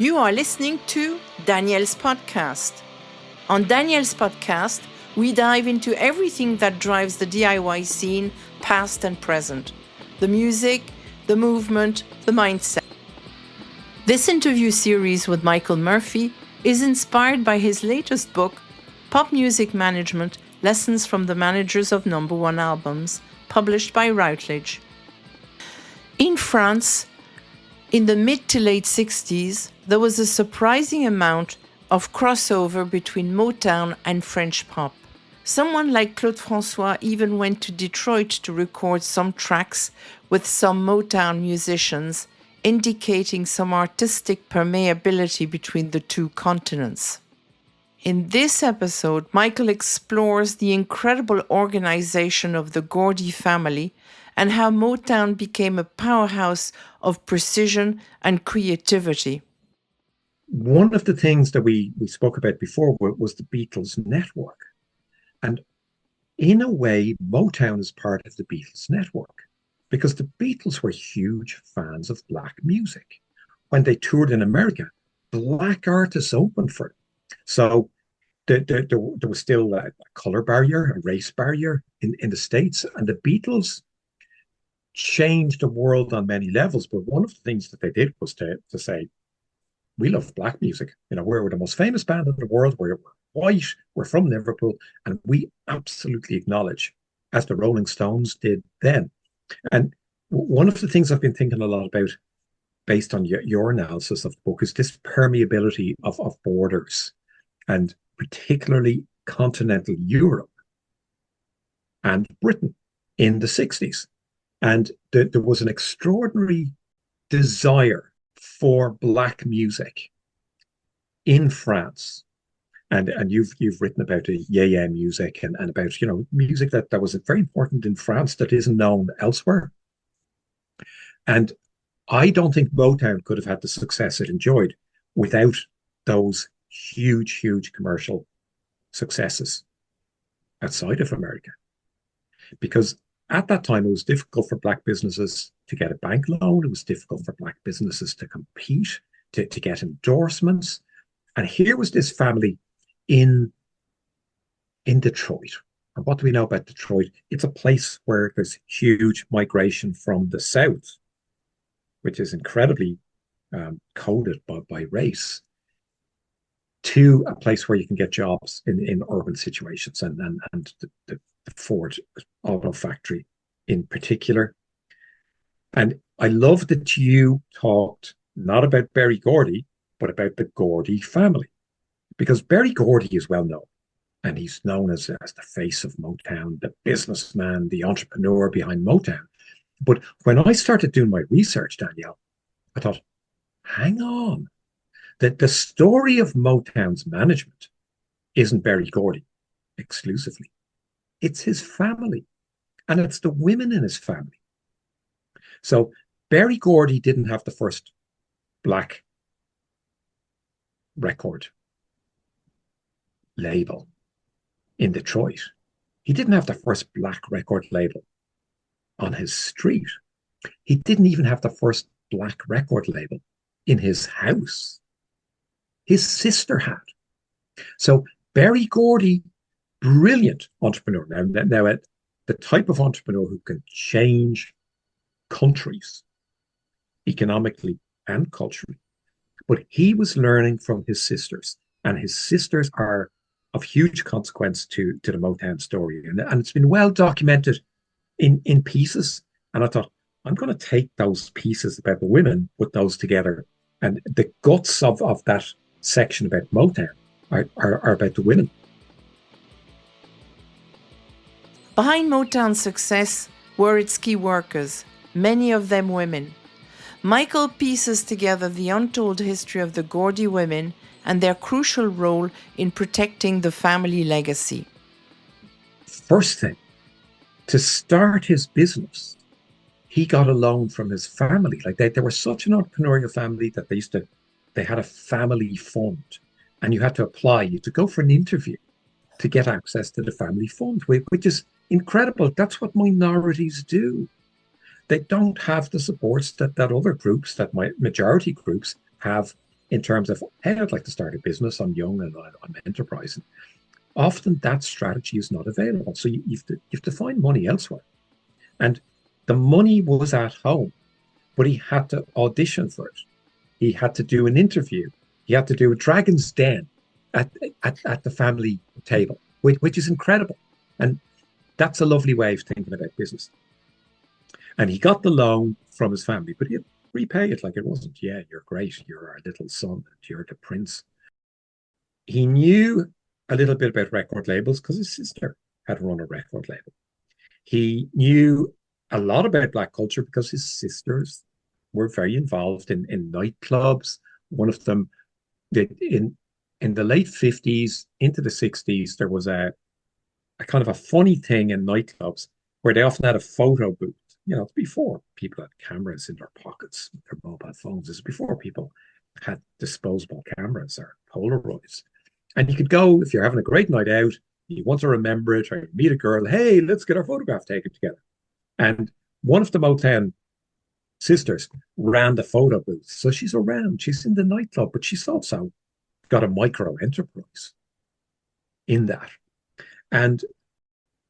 You are listening to Danièle's podcast. On Danièle's podcast, we dive into everything that drives the DIY scene, past and present. The music, the movement, the mindset. This interview series with Michael Murphy is inspired by his latest book, Pop Music Management: Lessons from the Managers of No1 Albums, published by Routledge. In France, in the mid to late 60s, there was a surprising amount of crossover between Motown and French pop. Someone like Claude François even went to Detroit to record some tracks with some Motown musicians, indicating some artistic permeability between the two continents. In this episode, Michael explores the incredible organization of the Gordy family and how Motown became a powerhouse of precision and creativity. One of the things that we spoke about before was the Beatles network. And in a way, Motown is part of the Beatles network because the Beatles were huge fans of Black music. When they toured in America, Black artists opened for them. So there was still a color barrier, a race barrier in the States, and the Beatles changed the world on many levels. But one of the things that they did was to say, we love Black music. You know, we're the most famous band in the world. We're white. We're from Liverpool. And we absolutely acknowledge, as the Rolling Stones did then. And one of the things I've been thinking a lot about, based on your analysis of the book, is this permeability of borders, and particularly continental Europe and Britain in the 60s. And there was an extraordinary desire for Black music in France. And you've written about the yeah music and about, you know, music that was very important in France that isn't known elsewhere. And I don't think Motown could have had the success it enjoyed without those huge commercial successes outside of America. Because at that time, it was difficult for Black businesses to get a bank loan. It was difficult for Black businesses to compete, to get endorsements. And here was this family in Detroit. And what do we know about Detroit? It's a place where there's huge migration from the South, which is incredibly coded by race, to a place where you can get jobs in urban situations, and the Ford auto factory in particular. And I love that you talked not about Berry Gordy, but about the Gordy family, because Berry Gordy is well known, and he's known as the face of Motown, the businessman, the entrepreneur behind Motown. But when I started doing my research, Danièle, I thought, hang on, that the story of Motown's management isn't Berry Gordy exclusively. It's his family, and it's the women in his family. So Berry Gordy didn't have the first Black record label in Detroit. He didn't have the first Black record label on his street. He didn't even have the first Black record label in his house. His sister had. So Berry Gordy, brilliant entrepreneur. Now, the type of entrepreneur who can change countries economically and culturally. But he was learning from his sisters, and his sisters are of huge consequence to the Motown story. And it's been well documented in pieces. And I thought, I'm going to take those pieces about the women, put those together. And the guts of that section about Motown are about the women. Behind Motown's success were its key workers, many of them women. Michael pieces together the untold history of the Gordy women and their crucial role in protecting the family legacy. First thing, to start his business, he got a loan from his family. Like they were such an entrepreneurial family that they had a family fund, and you had to apply. You had to go for an interview to get access to the family fund, which is incredible. That's what minorities do. They don't have the supports that other groups, that majority groups have in terms of, hey, I'd like to start a business. I'm young and I'm enterprising. Often that strategy is not available. So you have to find money elsewhere. And the money was at home, but he had to audition for it. He had to do an interview. He had to do a Dragon's Den at the family table, which is incredible. And that's a lovely way of thinking about business. And he got the loan from his family, but he'd repay it like it wasn't, yeah, you're great. You're our little son. And you're the prince. He knew a little bit about record labels because his sister had run a record label. He knew a lot about black culture because his sisters were very involved in nightclubs. One of them, in the late 50s into the 60s, there was a kind of a funny thing in nightclubs where they often had a photo booth. You know, it's before people had cameras in their pockets, their mobile phones. It's before people had disposable cameras or Polaroids. And you could go, if you're having a great night out, you want to remember it, or you meet a girl, hey, let's get our photograph taken together. And one of the Motown sisters ran the photo booth. So she's around, she's in the nightclub, but she's also got a micro enterprise in that. And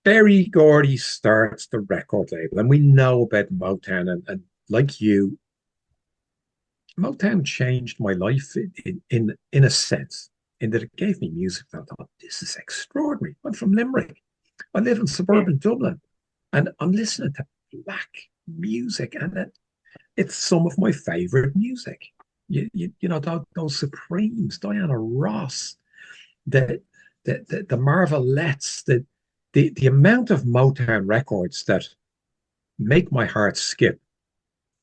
Gordy starts the record label. And we know about Motown. And like you, Motown changed my life in a sense, in that it gave me music that I thought, this is extraordinary. I'm from Limerick. I live in suburban Dublin. And I'm listening to black music. And it's some of my favorite music. You know, those Supremes, Diana Ross, the Marvelettes, the amount of Motown records that make my heart skip.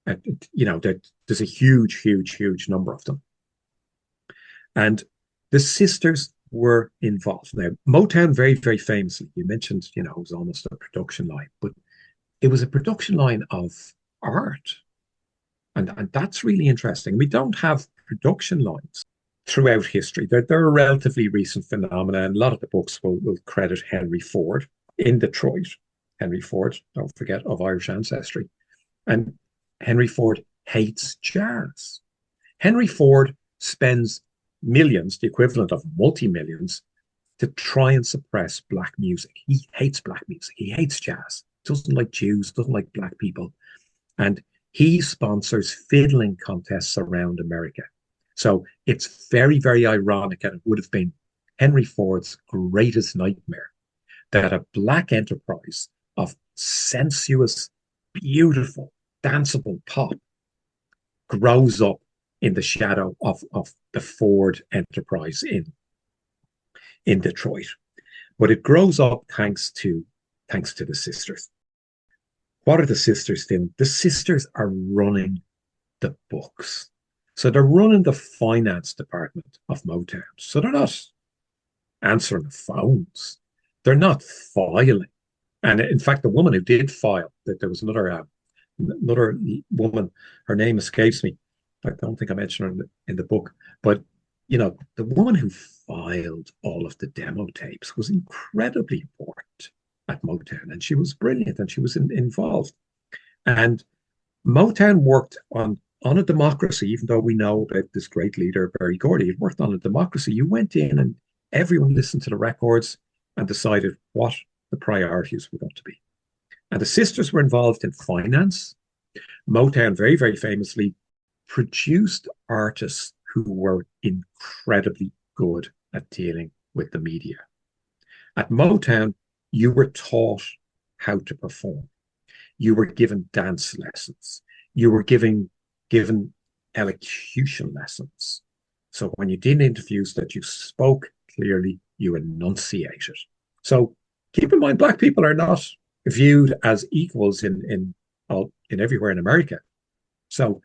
And, you know, there's a huge, huge, huge number of them. And the sisters were involved. Now, Motown very, very famously, you mentioned, you know, it was almost a production line, but it was a production line of art. And that's really interesting. We don't have production lines throughout history. They're a relatively recent phenomenon. And a lot of the books will credit Henry Ford in Detroit. Henry Ford, don't forget, of Irish ancestry. And Henry Ford hates jazz. Henry Ford spends millions, the equivalent of multi-millions, to try and suppress black music. He hates black music. He hates jazz. Doesn't like Jews, doesn't like black people. And he sponsors fiddling contests around America. So it's very, very ironic, and it would have been Henry Ford's greatest nightmare that a black enterprise of sensuous, beautiful, danceable pop grows up in the shadow of the Ford enterprise in Detroit. But it grows up thanks to the sisters. What are the sisters doing? The sisters are running the books. So they're running the finance department of Motown. So they're not answering the phones. They're not filing. And in fact, the woman who did file, that there was another woman, her name escapes me. I don't think I mentioned her in the book. But, you know, the woman who filed all of the demo tapes was incredibly important at Motown. And she was brilliant and she was involved. And Motown worked on a democracy, even though we know about this great leader, Gordy. It worked on a democracy. You went in and everyone listened to the records and decided what the priorities were going to be. And the sisters were involved in finance. Motown very, very famously produced artists who were incredibly good at dealing with the media. At Motown, you were taught how to perform. You were given dance lessons. You were given elocution lessons. So when you did interviews that you spoke clearly, you enunciated. So keep in mind, black people are not viewed as equals in everywhere in America. So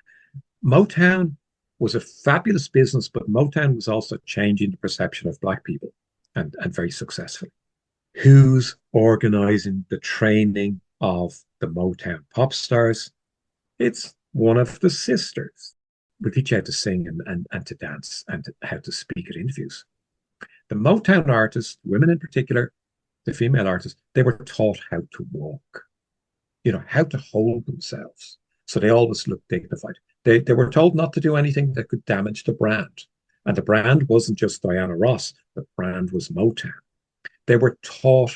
Motown was a fabulous business, but Motown was also changing the perception of black people, and very successfully. Who's organizing the training of the Motown pop stars? It's one of the sisters. We teach you how to sing and to dance and how to speak at interviews. The Motown artists, women in particular, the female artists, they were taught how to walk, you know, how to hold themselves. So they always looked dignified. They were told not to do anything that could damage the brand. And the brand wasn't just Diana Ross, the brand was Motown. They were taught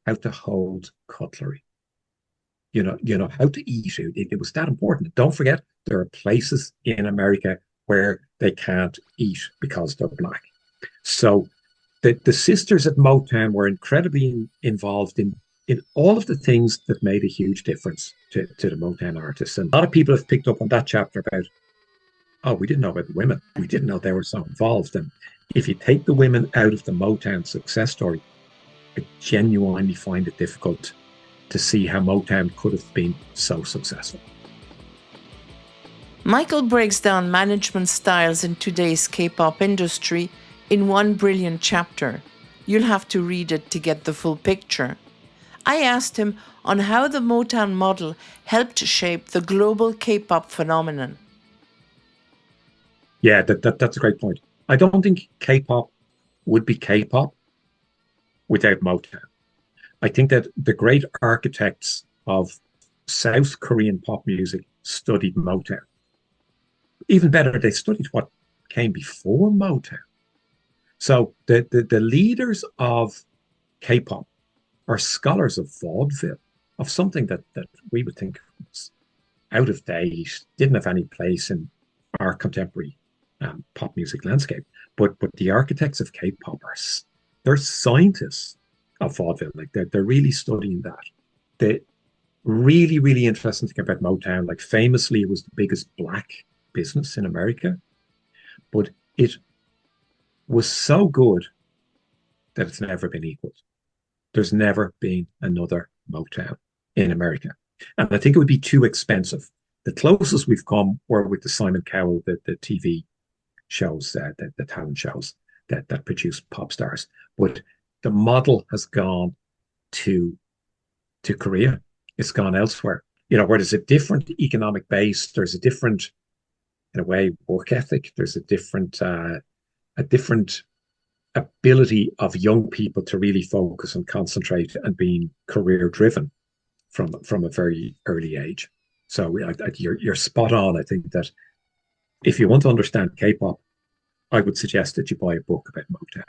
how to hold cutlery, how to eat. It was that important. Don't forget, there are places in America where they can't eat because they're black. So the sisters at Motown were incredibly involved in all of the things that made a huge difference to the Motown artists. And a lot of people have picked up on that chapter about, oh, we didn't know about the women. We didn't know they were so involved. And if you take the women out of the Motown success story, I genuinely find it difficult to see how Motown could have been so successful. Michael breaks down management styles in today's K-pop industry in one brilliant chapter. You'll have to read it to get the full picture. I asked him on how the Motown model helped shape the global K-pop phenomenon. Yeah, that's a great point. I don't think K-pop would be K-pop without Motown. I think that the great architects of South Korean pop music studied Motown. Even better, they studied what came before Motown. So the leaders of K-pop are scholars of vaudeville, of something that we would think was out of date, didn't have any place in our contemporary pop music landscape. But the architects of K-pop they're scientists of vaudeville. Like they're really studying that. The really, really interesting thing about Motown, like famously, it was the biggest black business in America, but it was so good that it's never been equaled. There's never been another Motown in America. And I think it would be too expensive. The closest we've come were with the Simon Cowell, the TV shows, the talent shows that produce pop stars. But the model has gone to Korea. It's gone elsewhere. Where there's a different economic base, there's a different, in a way, work ethic. There's a different ability of young people to really focus and concentrate and being career driven from a very early age. So you're spot on. I think that if you want to understand K-pop, I would suggest that you buy a book about Motown.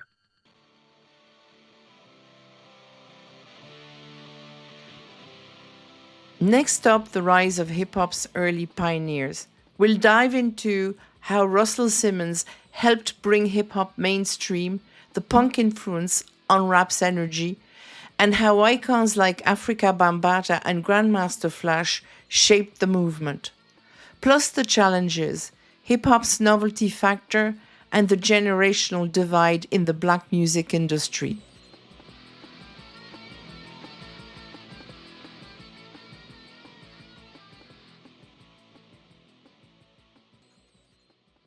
Next up, the rise of hip-hop's early pioneers. We'll dive into how Russell Simmons helped bring hip-hop mainstream, the punk influence on rap's energy, and how icons like Afrika Bambaataa and Grandmaster Flash shaped the movement. Plus the challenges, hip-hop's novelty factor, and the generational divide in the black music industry.